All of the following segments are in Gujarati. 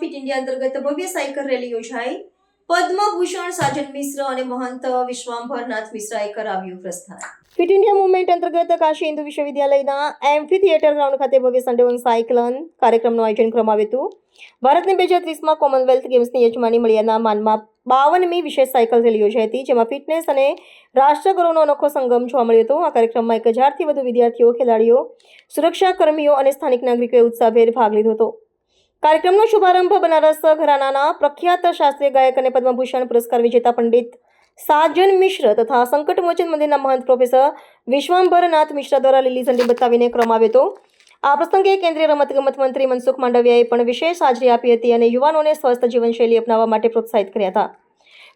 ફિટ ઇન્ડિયા અંતર્ગત ભવ્ય સાયકલ રેલી યોજાઈ. પદ્મભૂષણ સાજન મિશ્ર અને મહંત વિશ્વાંભરનાથ મિશ્રાએ કરાવ્યું પ્રસ્થાન. ફિટ ઇન્ડિયા મુવમેન્ટ અંતર્ગત કાશી હિન્દુ વિશ્વવિદ્યાલયના એમ્ફી થિયેટર ગ્રાઉન્ડ ખાતે ભવ્ય સન્ડે સાયક્લોન કાર્યક્રમનું આયોજન કરવામાં આવ્યું હતું. ભારતને 2030માં કોમનવેલ્થ ગેમ્સની યજમાની મળ્યાના માનમાં 52મી વિશેષ સાયકલ રેલી યોજાઈ હતી, જેમાં ફિટનેસ અને રાષ્ટ્રગૌરવનો અનોખો સંગમ જોવા મળ્યો હતો. આ કાર્યક્રમમાં 1000થી વધુ વિદ્યાર્થીઓ, ખેલાડીઓ, સુરક્ષાકર્મીઓ અને સ્થાનિક નાગરિકોએ ઉત્સાહભેર ભાગ લીધો હતો. કાર્યક્રમનો શુભારંભ બનારસ ઘરાનાના પ્રખ્યાત શાસ્ત્રીય ગાયક અને પદ્મભૂષણ પુરસ્કાર વિજેતા પંડિત સાજન મિશ્ર તથા સંકટમોચન મંદિરના મહંત પ્રોફેસર વિશ્વાંભરનાથ મિશ્રા દ્વારા લીલી ઝંડી બતાવીને કરવામાં આવ્યો હતો. આ પ્રસંગે કેન્દ્રીય રમતગમત મંત્રી મનસુખ માંડવિયાએ પણ વિશેષ હાજરી આપી હતી અને યુવાનોને સ્વસ્થ જીવનશૈલી અપનાવવા માટે પ્રોત્સાહિત કર્યા હતા.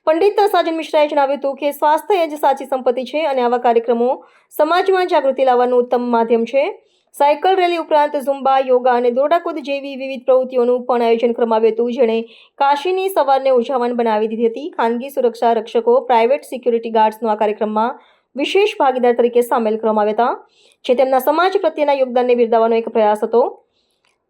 પંડિત સાજન મિશ્રાએ જણાવ્યું હતું કે સ્વાસ્થ્ય જ સાચી સંપત્તિ છે અને આવા કાર્યક્રમો સમાજમાં જાગૃતિ લાવવાનું ઉત્તમ માધ્યમ છે. સાયકલ રેલી ઉપરાંત ઝુંબા, યોગા અને દોરડાકૂદ જેવી વિવિધ પ્રવૃત્તિઓનું પણ આયોજન કરવામાં આવ્યું હતું, જેણે કાશીની સવારને ઉર્જાવાન બનાવી દીધી હતી. ખાનગી સુરક્ષા રક્ષકો, પ્રાઇવેટ સિક્યુરિટી ગાર્ડ્સનો આ કાર્યક્રમમાં વિશેષ ભાગીદાર તરીકે સામેલ કરવામાં આવ્યા હતા, જે તેમના સમાજ પ્રત્યેના યોગદાનને બિરદાવવાનો એક પ્રયાસ હતો.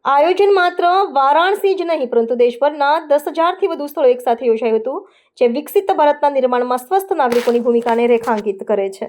આયોજન માત્ર વારાણસી જ નહીં, પરંતુ દેશભરના 10,000થી વધુ સ્થળો એકસાથે યોજાયું હતું, જે વિકસિત ભારતના નિર્માણમાં સ્વસ્થ નાગરિકોની ભૂમિકાને રેખાંકિત કરે છે.